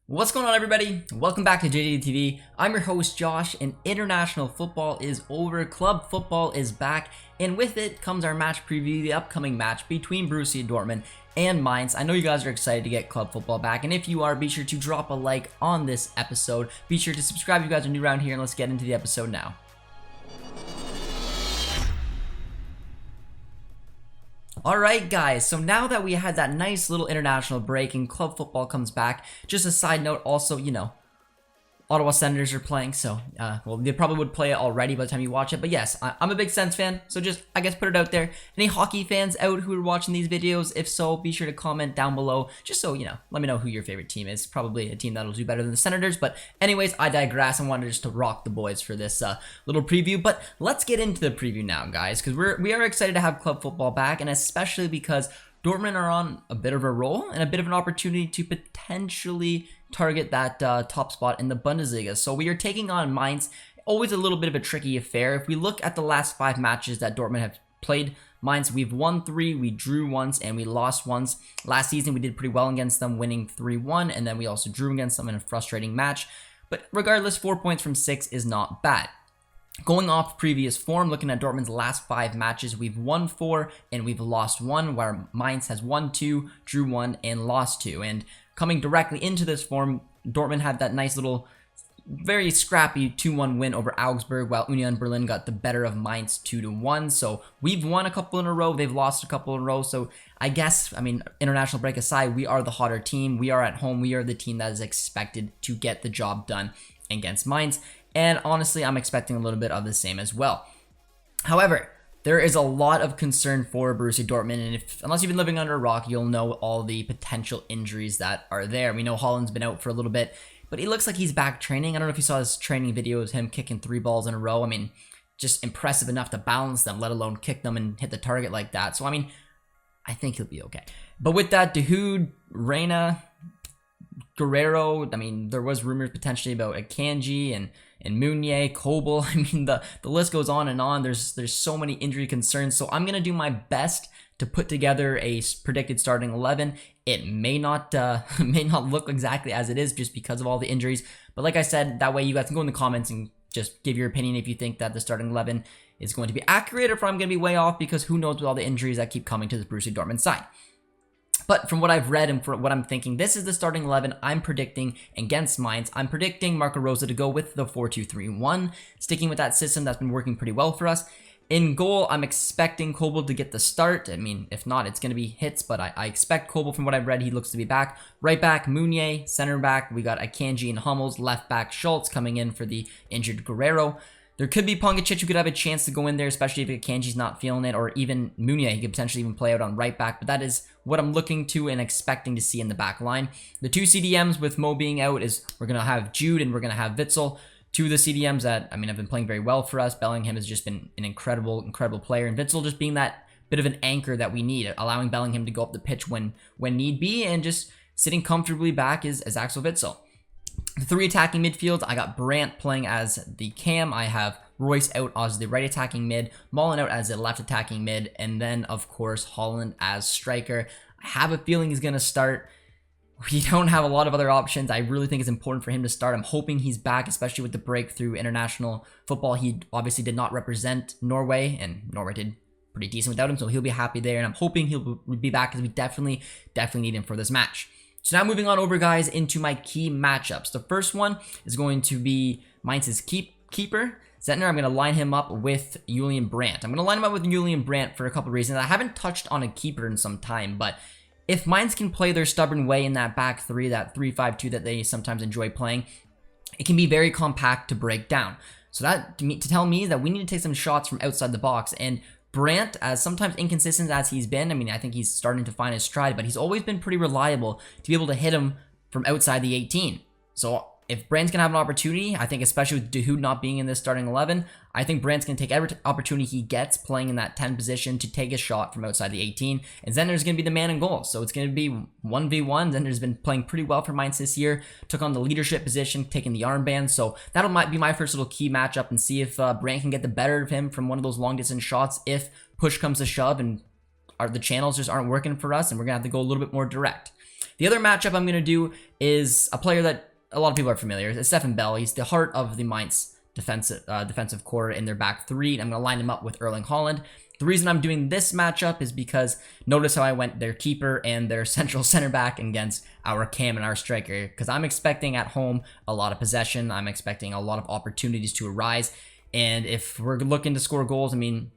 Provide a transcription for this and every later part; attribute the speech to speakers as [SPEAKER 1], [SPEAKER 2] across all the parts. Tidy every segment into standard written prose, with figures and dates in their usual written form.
[SPEAKER 1] What's going on, everybody? Welcome back to JJD TV. I'm your host Josh, and international football is over. Club football is back, and with it comes our match preview, the upcoming match between Borussia Dortmund and Mainz. I know you guys are excited to get club football back, and if you are, be sure to drop a like on this episode. Be sure to subscribe if you guys are new around here, and let's get into the episode now. Alright guys, so now that we had that nice little international break and club football comes back, just a side note also, Ottawa Senators are playing, so, well, they probably would play it already by the time you watch it, but yes, I'm a big Sens fan, so just, I guess, put it out there. Any hockey fans out who are watching these videos? If so, be sure to comment down below, just so, let me know who your favorite team is. Probably a team that'll do better than the Senators, but anyways, I digress. I wanted just to rock the boys for this little preview, but let's get into the preview now, guys, because we are excited to have club football back, and especially because Dortmund are on a bit of a roll and a bit of an opportunity to potentially target that top spot in the Bundesliga. So we are taking on Mainz. Always a little bit of a tricky affair. If we look at the last 5 matches that Dortmund have played Mainz, we've won 3, we drew once, and we lost once. Last season we did pretty well against them, winning 3-1, and then we also drew against them in a frustrating match. But regardless, 4 points from 6 is not bad. Going off previous form, looking at Dortmund's last 5 matches, we've won 4 and we've lost 1, where Mainz has won 2, drew 1, and lost 2. And coming directly into this form, Dortmund had that nice little, very scrappy 2-1 win over Augsburg, while Union Berlin got the better of Mainz 2-1. So we've won a couple in a row, they've lost a couple in a row. So I guess, international break aside, we are the hotter team. We are at home. We are the team that is expected to get the job done against Mainz. And honestly, I'm expecting a little bit of the same as well. However, there is a lot of concern for Borussia Dortmund, and unless you've been living under a rock, you'll know all the potential injuries that are there. We know Haaland's been out for a little bit, but he looks like he's back training. I don't know if you saw his training videos, him kicking 3 balls in a row. Just impressive enough to balance them, let alone kick them and hit the target like that. So, I think he'll be okay. But with that, Dahoud, Reina, Guerrero, there was rumors potentially about Akanji and Meunier, Kobel. The list goes on and on. There's so many injury concerns. So I'm going to do my best to put together a predicted starting 11. It may not look exactly as it is just because of all the injuries. But like I said, that way you guys can go in the comments and just give your opinion if you think that the starting 11 is going to be accurate, or if I'm going to be way off, because who knows with all the injuries that keep coming to the Borussia Dortmund side. But from what I've read and from what I'm thinking, this is the starting 11 I'm predicting against Mainz. I'm predicting Marco Rose to go with the 4-2-3-1, sticking with that system that's been working pretty well for us. In goal, I'm expecting Kobel to get the start. If not, it's going to be Hitz, but I expect Kobel. From what I've read, he looks to be back. Right back, Meunier. Center back, we got Akanji and Hummels. Left back, Schultz coming in for the injured Guerrero. There could be Pongacic who could have a chance to go in there, especially if Akanji's not feeling it, or even Meunier. He could potentially even play out on right back, but that is what I'm looking to and expecting to see in the back line. The 2 CDMs with Mo being out is we're going to have Jude and we're going to have Witsel. 2 of the CDMs that, have been playing very well for us. Bellingham has just been an incredible player, and Witsel just being that bit of an anchor that we need, allowing Bellingham to go up the pitch when need be, and just sitting comfortably back is Axel Witsel. The 3 attacking midfields, I got Brandt playing as the cam. I have Royce out as the right attacking mid, Malen out as the left attacking mid, and then, of course, Haaland as striker. I have a feeling he's going to start. We don't have a lot of other options. I really think it's important for him to start. I'm hoping he's back, especially with the breakthrough international football. He obviously did not represent Norway, and Norway did pretty decent without him, so he'll be happy there, and I'm hoping he'll be back, because we definitely need him for this match. So now moving on over, guys, into my key matchups. The first one is going to be Mainz's keeper, Zentner. I'm going to line him up with Julian Brandt. I'm going to line him up with Julian Brandt for a couple of reasons. I haven't touched on a keeper in some time, but if Mainz can play their stubborn way in that back 3, that 3-5-2 that they sometimes enjoy playing, it can be very compact to break down. So that to tell me that we need to take some shots from outside the box, and Brandt, as sometimes inconsistent as he's been, I think he's starting to find his stride, but he's always been pretty reliable to be able to hit him from outside the 18. So if Brandt's going to have an opportunity, I think especially with Dahoud not being in this starting 11, I think Brandt's going to take every opportunity he gets playing in that 10 position to take a shot from outside the 18. And Zentner's going to be the man in goal. So it's going to be 1v1. Zentner's been playing pretty well for Mainz this year. Took on the leadership position, taking the armband. So that might be my first little key matchup, and see if Brandt can get the better of him from one of those long distance shots if push comes to shove and the channels just aren't working for us and we're going to have to go a little bit more direct. The other matchup I'm going to do is a player that a lot of people are familiar with. It's Stefan Bell. He's the heart of the Mainz defensive core in their back three. And I'm going to line him up with Erling Haaland. The reason I'm doing this matchup is because notice how I went their keeper and their central center back against our cam and our striker, because I'm expecting at home a lot of possession. I'm expecting a lot of opportunities to arise. And if we're looking to score goals, I mean,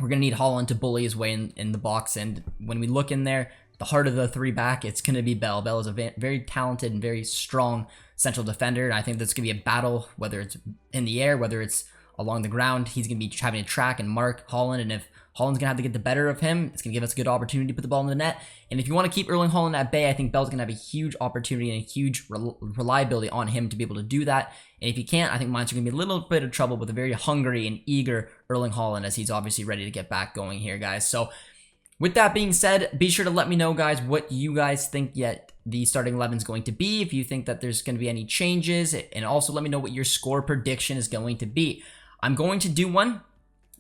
[SPEAKER 1] we're going to need Haaland to bully his way in the box. And when we look in there, the heart of the three back, it's going to be Bell. Bell is a very talented and very strong central defender. And I think that's going to be a battle, whether it's in the air, whether it's along the ground. He's going to be having to track and mark Haaland. And if Haaland's going to have to get the better of him, it's going to give us a good opportunity to put the ball in the net. And if you want to keep Erling Haaland at bay, I think Bell's going to have a huge opportunity and a huge reliability on him to be able to do that. And if he can't, I think Mainz are going to be a little bit of trouble with a very hungry and eager Erling Haaland, as he's obviously ready to get back going here, guys. So with that being said, be sure to let me know, guys, what you guys think yet the starting 11 is going to be, if you think that there's going to be any changes, and also let me know what your score prediction is going to be. I'm going to do one.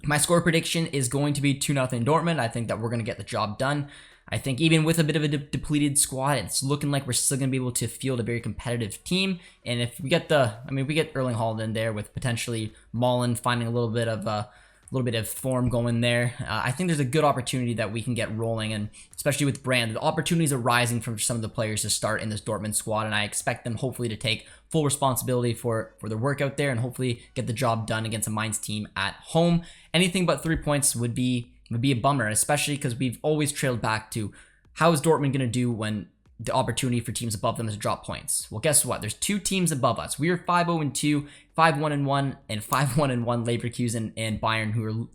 [SPEAKER 1] My score prediction is going to be 2-0 Dortmund. I think that we're going to get the job done. I think even with a bit of a depleted squad, it's looking like we're still going to be able to field a very competitive team. And if we get we get Erling Haaland in there with potentially Malen finding a little bit of form going there, I think there's a good opportunity that we can get rolling, and especially with Brand, the opportunities are rising from some of the players to start in this Dortmund squad, and I expect them hopefully to take full responsibility for their work out there and hopefully get the job done against a Mainz team at home. Anything but 3 points would be a bummer, especially because we've always trailed back to how is Dortmund going to do when the opportunity for teams above them is to drop points. Well, guess what? There's two teams above us. We are 5-0-2, 5-1-1, and 5-1-1. Leverkusen and Bayern, who are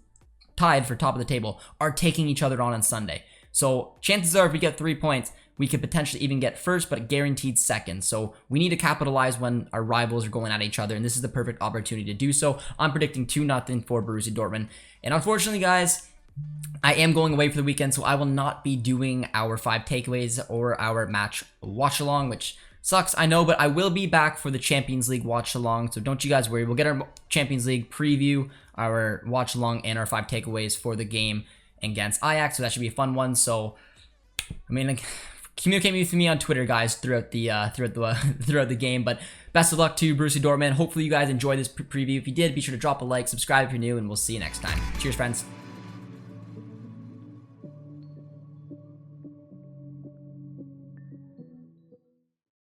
[SPEAKER 1] tied for top of the table, are taking each other on Sunday. So chances are if we get 3 points, we could potentially even get first, but guaranteed second. So we need to capitalize when our rivals are going at each other, and this is the perfect opportunity to do so. I'm predicting 2-0 for Borussia Dortmund. And unfortunately, guys, I am going away for the weekend, so I will not be doing our 5 takeaways or our match watch along, which sucks, I know, but I will be back for the Champions League watch along, so don't you guys worry. We'll get our Champions League preview, our watch along, and our 5 takeaways for the game against Ajax, so that should be a fun one. So, I mean, like, communicate with me on Twitter, guys, throughout the game. But best of luck to Borussia Dortmund. Hopefully you guys enjoyed this preview. If you did, be sure to drop a like, subscribe if you're new, and we'll see you next time. Cheers, friends.